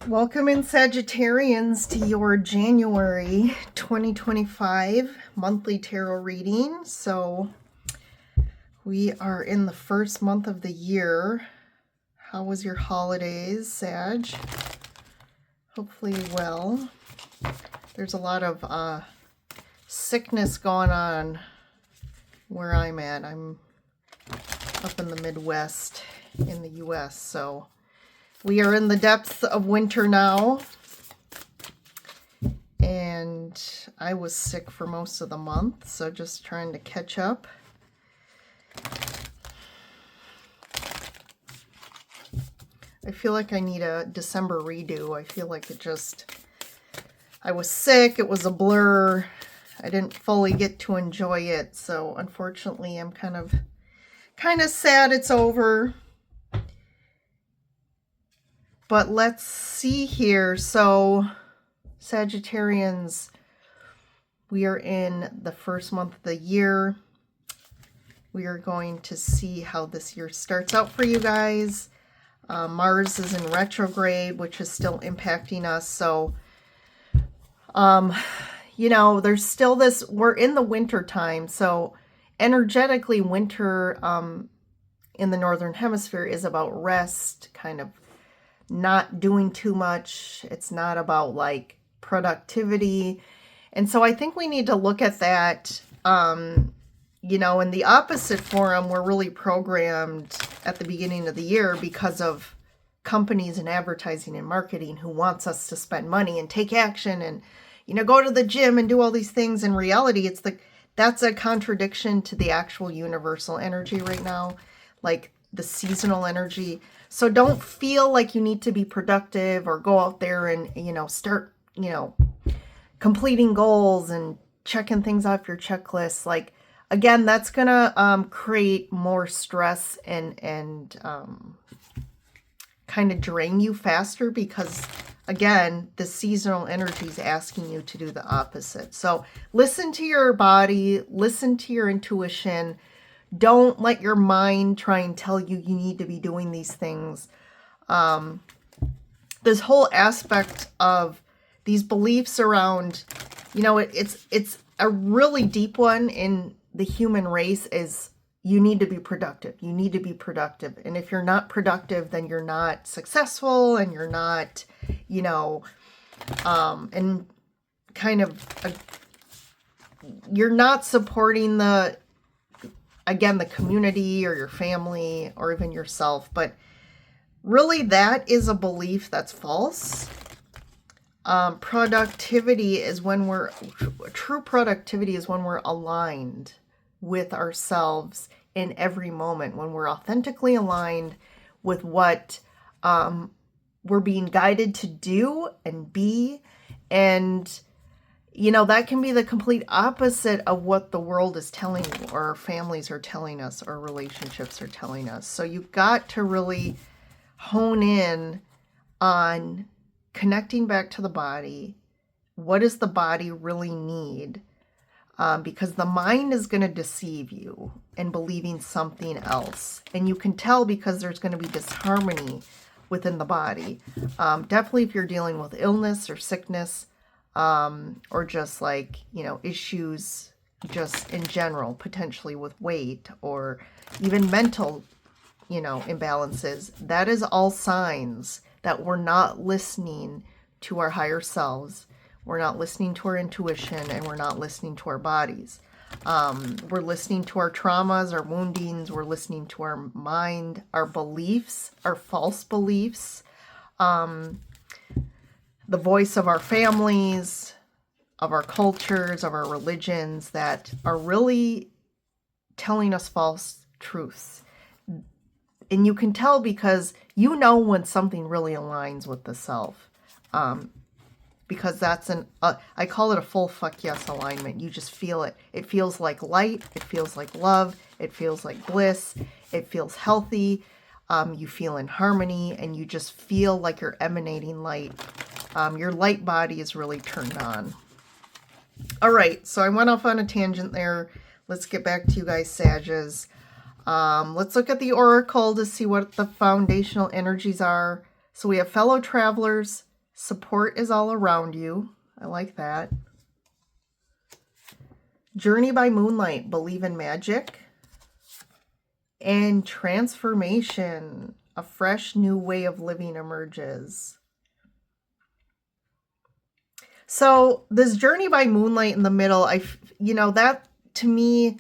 Welcome in Sagittarians to your January 2025 monthly tarot reading. So we are in the first month of the year. How was your holidays, Sag? Hopefully well. There's a lot of sickness going on where I'm at. I'm up in the Midwest in the US, so we are in the depths of winter now, and I was sick for most of the month, so just trying to catch up. I feel like I need a December redo. I feel like I was sick, it was a blur, I didn't fully get to enjoy it, so unfortunately I'm kind of sad it's over. But let's see here. So, Sagittarians, we are in the first month of the year. We are going to see how this year starts out for you guys. Mars is in retrograde, which is still impacting us. So, there's still this, we're in the winter time. So, energetically, winter in the Northern Hemisphere is about rest, kind of not doing too much. It's not about like productivity. And so I think we need to look at that. In the opposite forum, we're really programmed at the beginning of the year because of companies and advertising and marketing who wants us to spend money and take action and, go to the gym and do all these things. In reality, that's a contradiction to the actual universal energy right now, like the seasonal energy. So don't feel like you need to be productive or go out there and, start, completing goals and checking things off your checklist. Like, again, that's going to create more stress and kind of drain you faster because, again, the seasonal energy is asking you to do the opposite. So listen to your body, listen to your intuition. Don't let your mind try and tell you need to be doing these things. This whole aspect of these beliefs around, it's a really deep one in the human race is you need to be productive. You need to be productive. And if you're not productive, then you're not successful and you're not, and kind of, you're not supporting the community or your family or even yourself. But really that is a belief that's false. Productivity is when true productivity is when we're aligned with ourselves in every moment, when we're authentically aligned with what we're being guided to do and be. And that can be the complete opposite of what the world is telling you, or our families are telling us, or relationships are telling us. So you've got to really hone in on connecting back to the body. What does the body really need? Because the mind is going to deceive you in believing something else. And you can tell because there's going to be disharmony within the body. Definitely if you're dealing with illness or sickness, or just like, issues just in general, potentially with weight or even mental, imbalances, that is all signs that we're not listening to our higher selves. We're not listening to our intuition, and we're not listening to our bodies. We're listening to our traumas, our woundings. We're listening to our mind, our beliefs, our false beliefs, the voice of our families, of our cultures, of our religions that are really telling us false truths. And you can tell because when something really aligns with the self. Because that's I call it a full fuck yes alignment. You just feel it. It feels like light. It feels like love. It feels like bliss. It feels healthy. You feel in harmony, and you just feel like you're emanating light. Your light body is really turned on. All right, so I went off on a tangent there. Let's get back to you guys, Sages. Let's look at the oracle to see what the foundational energies are. So we have fellow travelers, Support is all around you. I like that. Journey by moonlight, believe in magic. And transformation, a fresh new way of living emerges. So this journey by moonlight in the middle, that to me,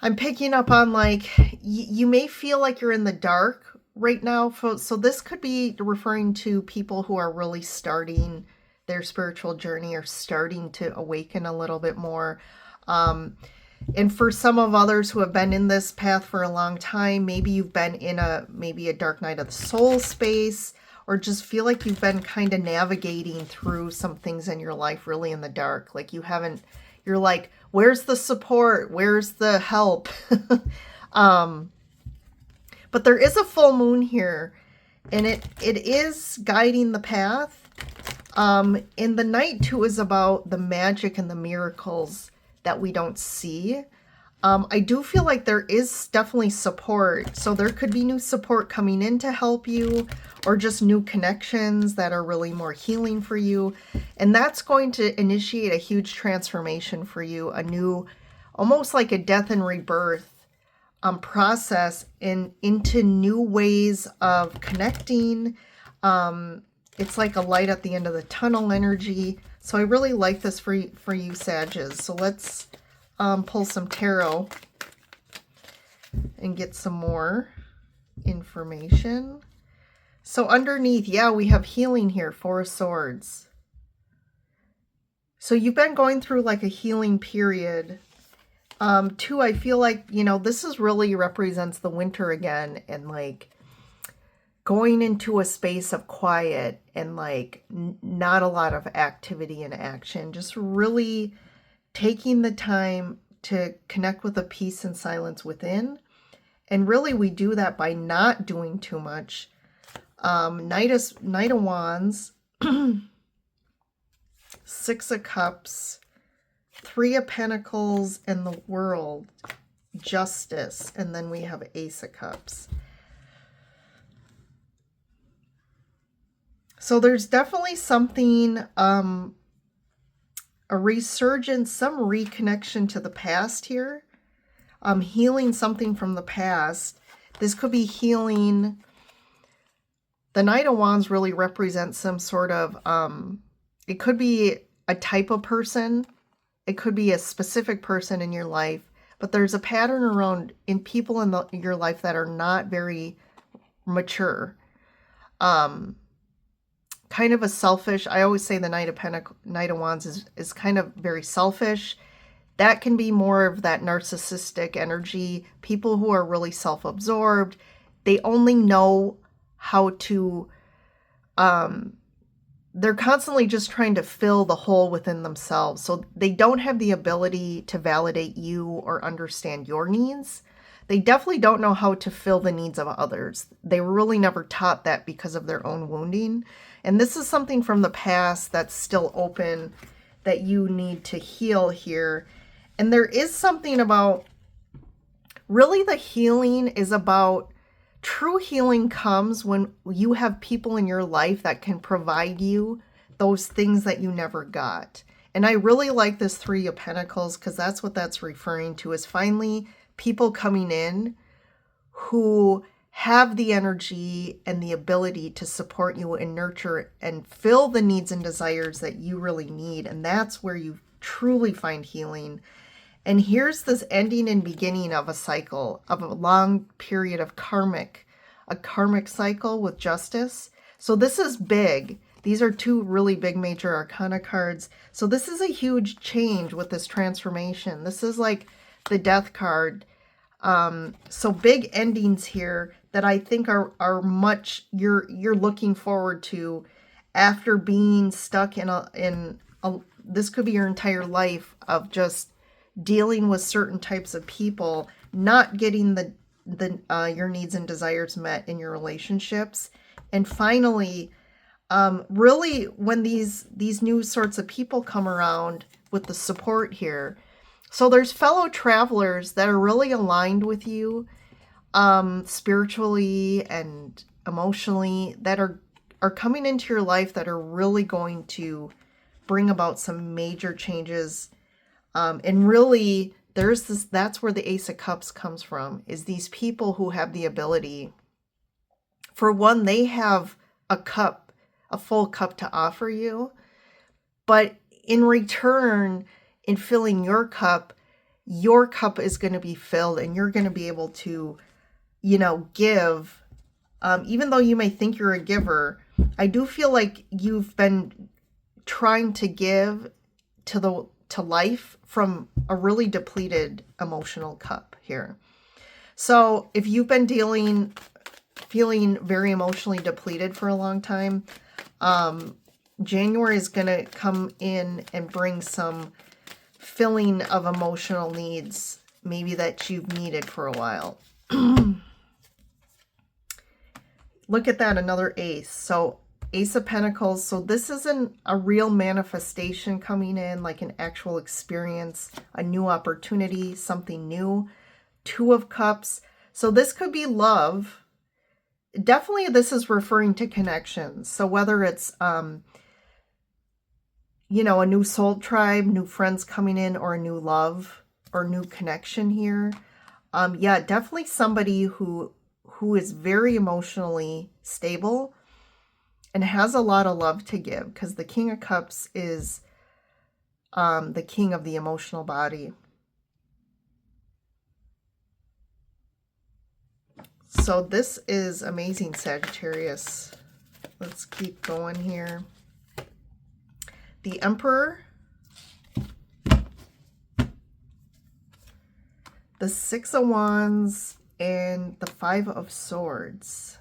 I'm picking up on like, you may feel like you're in the dark right now. So this could be referring to people who are really starting their spiritual journey or starting to awaken a little bit more. And for some of others who have been in this path for a long time, maybe you've been in maybe a dark night of the soul space, or just feel like you've been kind of navigating through some things in your life really in the dark. Like you're like, where's the support? Where's the help? But there is a full moon here, and it is guiding the path. And the night too is about the magic and the miracles that we don't see. I do feel like there is definitely support. So there could be new support coming in to help you, or just new connections that are really more healing for you. And that's going to initiate a huge transformation for you, a new, almost like a death and rebirth process into new ways of connecting. It's like a light at the end of the tunnel energy. So I really like this for you, Sages. So let's pull some tarot and get some more information. So underneath, yeah, we have healing here, Four of Swords. So you've been going through like a healing period. Two, I feel like, this is really represents the winter again, and like going into a space of quiet and like not a lot of activity and action, just really taking the time to connect with the peace and silence within. And really we do that by not doing too much. Knight of Wands, Six of Cups, Three of Pentacles, and the World, Justice, and then we have Ace of Cups. So there's definitely something, a resurgence, some reconnection to the past here. Healing something from the past. This could be healing. The Knight of Wands really represents some sort of, it could be a type of person. It could be a specific person in your life, but there's a pattern around in people in your life that are not very mature. Kind of a selfish, I always say the Knight of Wands is kind of very selfish. That can be more of that narcissistic energy. People who are really self-absorbed, they only know how to, they're constantly just trying to fill the hole within themselves. So they don't have the ability to validate you or understand your needs. They definitely don't know how to fill the needs of others. They were really never taught that because of their own wounding. And this is something from the past that's still open that you need to heal here. And there is something about, really the healing is about, true healing comes when you have people in your life that can provide you those things that you never got. And I really like this Three of Pentacles, because that's what that's referring to, is finally people coming in who have the energy and the ability to support you and nurture and fill the needs and desires that you really need. And that's where you truly find healing. And here's this ending and beginning of a cycle, of a long period of a karmic cycle with Justice. So this is big. These are two really big major arcana cards. So this is a huge change with this transformation. This is like the Death card. So big endings here that I think are much, you're looking forward to after being stuck in this could be your entire life of just dealing with certain types of people, not getting your needs and desires met in your relationships. And finally, really when these new sorts of people come around with the support here. So there's fellow travelers that are really aligned with you, spiritually and emotionally, that are are coming into your life that are really going to bring about some major changes. And really, there's this, that's where the Ace of Cups comes from, is these people who have the ability. For one, they have a cup, a full cup to offer you. But in return, in filling your cup is going to be filled, and you're going to be able to, you know, give. Even though you may think you're a giver, I do feel like you've been trying to give to life from a really depleted emotional cup here. So if you've been feeling very emotionally depleted for a long time, January is going to come in and bring some filling of emotional needs, maybe that you've needed for a while. Look at that, another ace. So Ace of Pentacles. So this isn't a real manifestation coming in, like an actual experience, a new opportunity, something new. Two of Cups. So this could be love. Definitely this is referring to connections. So whether it's, you know, a new soul tribe, new friends coming in, or a new love or new connection here. Yeah, definitely somebody who is very emotionally stable and has a lot of love to give, because the King of Cups is the king of the emotional body. So this is amazing, Sagittarius. Let's keep going here. The Emperor, the Six of Wands, and the Five of Swords.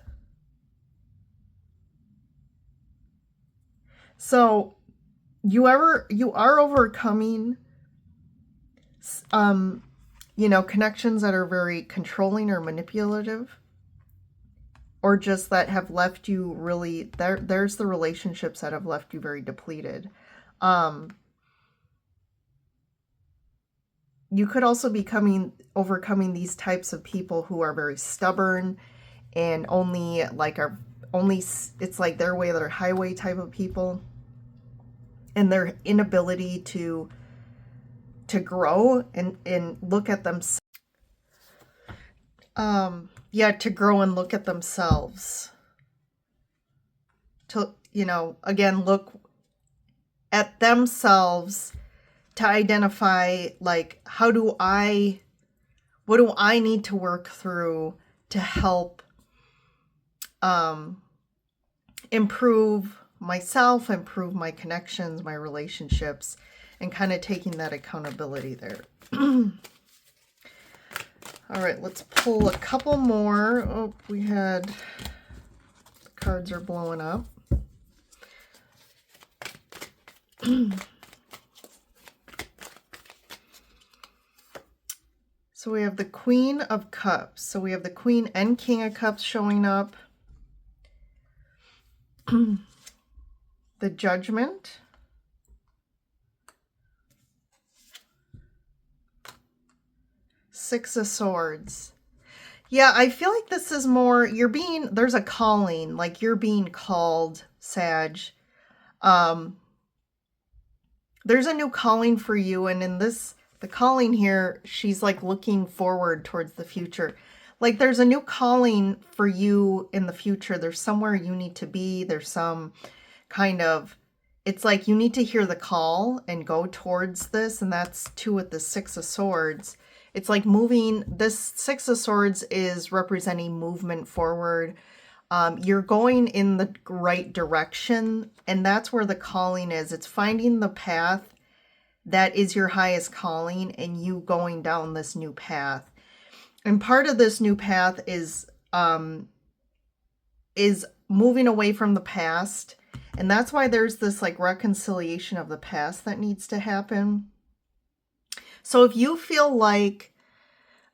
So you are overcoming, you know, connections that are very controlling or manipulative, or just that have left you really, there's the relationships that have left you very depleted. You could also be overcoming these types of people who are very stubborn and it's like their way or their highway type of people, and their inability to grow and look at them. Yeah, to grow and look at themselves. To, you know, again, look at themselves to identify, like, what do I need to work through to help improve myself, improve my connections, my relationships, and kind of taking that accountability there. All right, let's pull a couple more. Oh, the cards are blowing up. So we have the Queen of Cups. So we have the Queen and King of Cups showing up. The Judgment. Six of Swords. Yeah, I feel like this is more, there's a calling, like you're being called, Sag. There's a new calling for you, and in this, the calling here, she's like looking forward towards the future. Like there's a new calling for you in the future. There's somewhere you need to be. There's some kind of, it's like you need to hear the call and go towards this, and that's too with the Six of Swords. It's like moving. This Six of Swords is representing movement forward. You're going in the right direction, and that's where the calling is. It's finding the path that is your highest calling and you going down this new path. And part of this new path is moving away from the past. And that's why there's this like reconciliation of the past that needs to happen. So if you feel like,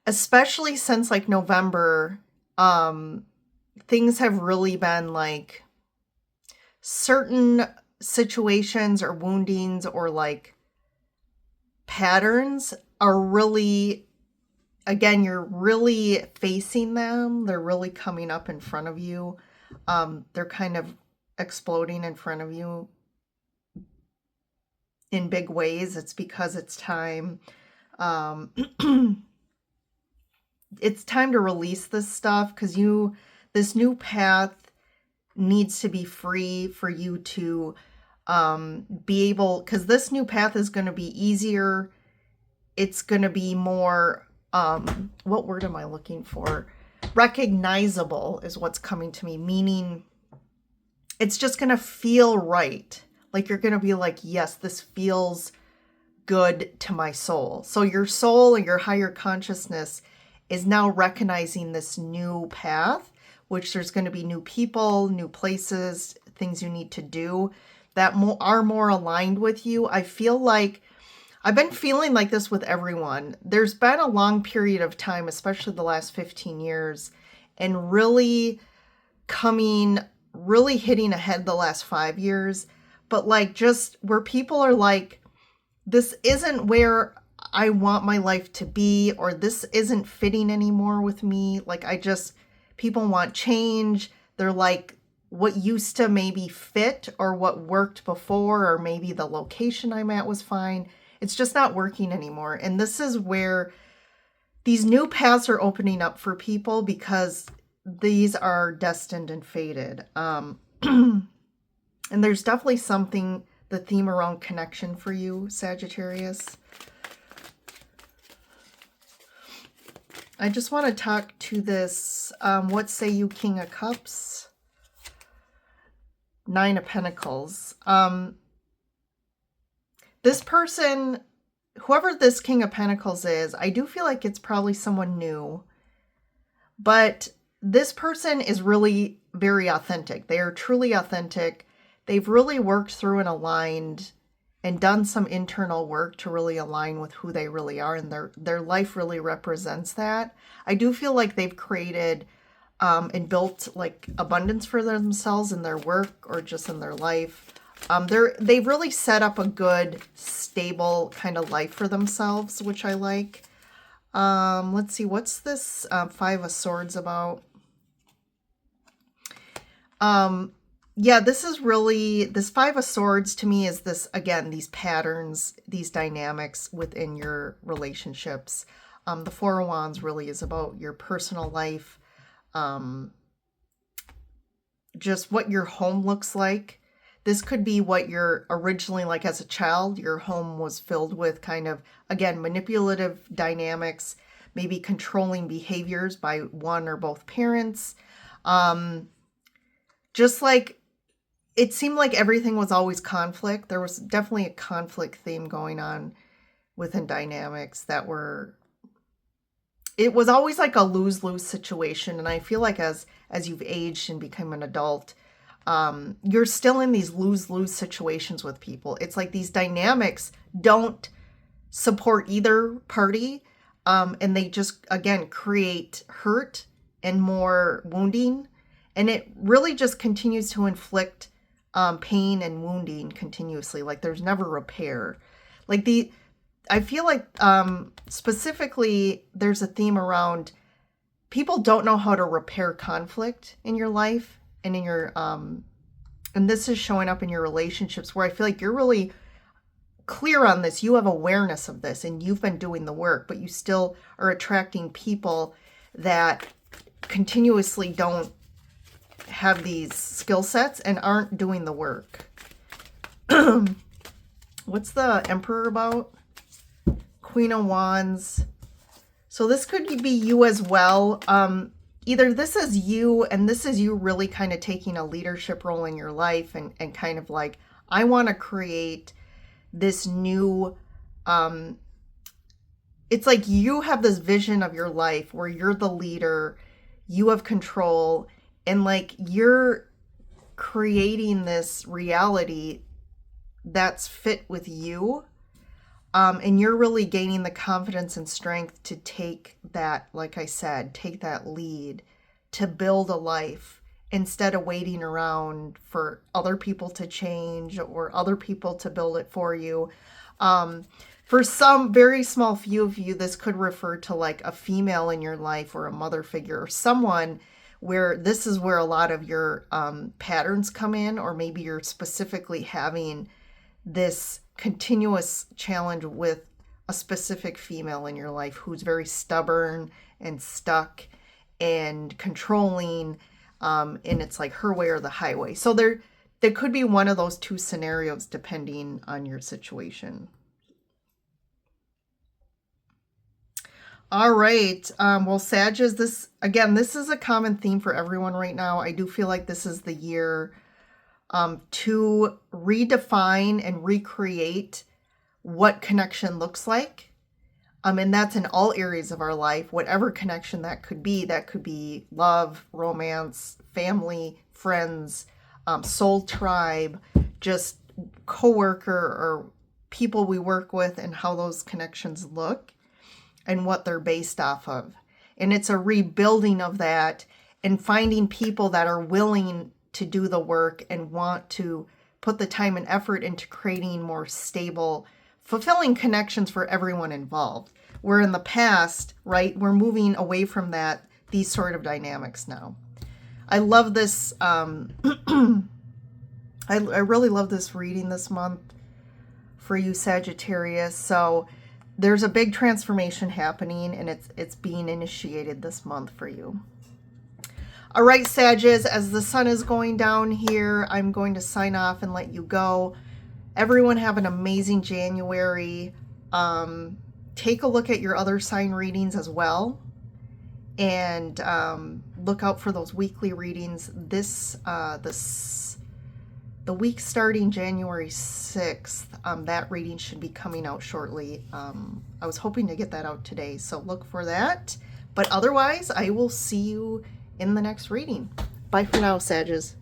especially since like November, things have really been like certain situations or woundings or like patterns are really, again, you're really facing them. They're really coming up in front of you. They're kind of exploding in front of you in big ways, it's because it's time. It's time to release this stuff, because this new path needs to be free for you to be able, because this new path is going to be easier. It's going to be more, what word am I looking for? Recognizable is what's coming to me, meaning it's just going to feel right. Like you're going to be like, yes, this feels good to my soul. So your soul and your higher consciousness is now recognizing this new path, which there's going to be new people, new places, things you need to do that are more aligned with you. I feel like I've been feeling like this with everyone. There's been a long period of time, especially the last 15 years, and really hitting ahead the last 5 years. But like just where people are like, this isn't where I want my life to be, or this isn't fitting anymore with me. Like people want change. They're like, what used to maybe fit or what worked before, or maybe the location I'm at was fine. It's just not working anymore. And this is where these new paths are opening up for people, because these are destined and fated. And there's definitely the theme around connection for you, Sagittarius. I just want to talk to this, what say you, King of Cups? Nine of Pentacles. This person, whoever this King of Pentacles is, I do feel like it's probably someone new. But this person is really very authentic. They are truly authentic. They've really worked through and aligned and done some internal work to really align with who they really are, and their life really represents that. I do feel like they've created and built like abundance for themselves in their work or just in their life. They've really set up a good, stable kind of life for themselves, which I like. Let's see, what's this Five of Swords about? Yeah, this Five of Swords to me is this, again, these patterns, these dynamics within your relationships. The Four of Wands really is about your personal life, just what your home looks like. This could be what you're originally like as a child. Your home was filled with kind of, again, manipulative dynamics, maybe controlling behaviors by one or both parents. Just like it seemed like everything was always conflict. There was definitely a conflict theme going on within dynamics it was always like a lose-lose situation. And I feel like as you've aged and become an adult, you're still in these lose-lose situations with people. It's like these dynamics don't support either party. And they just, again, create hurt and more wounding. And it really just continues to inflict pain and wounding continuously. Like there's never repair. I feel like specifically there's a theme around people don't know how to repair conflict in your life and in your and this is showing up in your relationships, where I feel like you're really clear on this. You have awareness of this and you've been doing the work, but you still are attracting people that continuously don't have these skill sets and aren't doing the work. What's the Emperor about? Queen of Wands. So this could be you as well. Either this is you and this is you really kind of taking a leadership role in your life and kind of like, I want to create this new, it's like you have this vision of your life where you're the leader, you have control, and like you're creating this reality that's fit with you. And you're really gaining the confidence and strength to take that, like I said, take that lead to build a life instead of waiting around for other people to change or other people to build it for you. For some very small few of you, this could refer to like a female in your life or a mother figure or someone where this is where a lot of your patterns come in, or maybe you're specifically having this continuous challenge with a specific female in your life who's very stubborn and stuck and controlling, and it's like her way or the highway. So there could be one of those two scenarios depending on your situation. All right. Well, Sagittarius, this is a common theme for everyone right now. I do feel like this is the year to redefine and recreate what connection looks like. And that's in all areas of our life, whatever connection that could be. That could be love, romance, family, friends, soul tribe, just coworker or people we work with, and how those connections look and what they're based off of. And it's a rebuilding of that and finding people that are willing to do the work and want to put the time and effort into creating more stable, fulfilling connections for everyone involved. Where in the past, right, we're moving away from these sort of dynamics now. I love this. I really love this reading this month for you, Sagittarius. So there's a big transformation happening, and it's being initiated this month for you. All right, Sagittarius, as the sun is going down here, I'm going to sign off and let you go. Everyone have an amazing January. Take a look at your other sign readings as well, and look out for those weekly readings. The week starting January 6th, that reading should be coming out shortly. I was hoping to get that out today, so look for that. But otherwise, I will see you in the next reading. Bye for now, Sagittarius.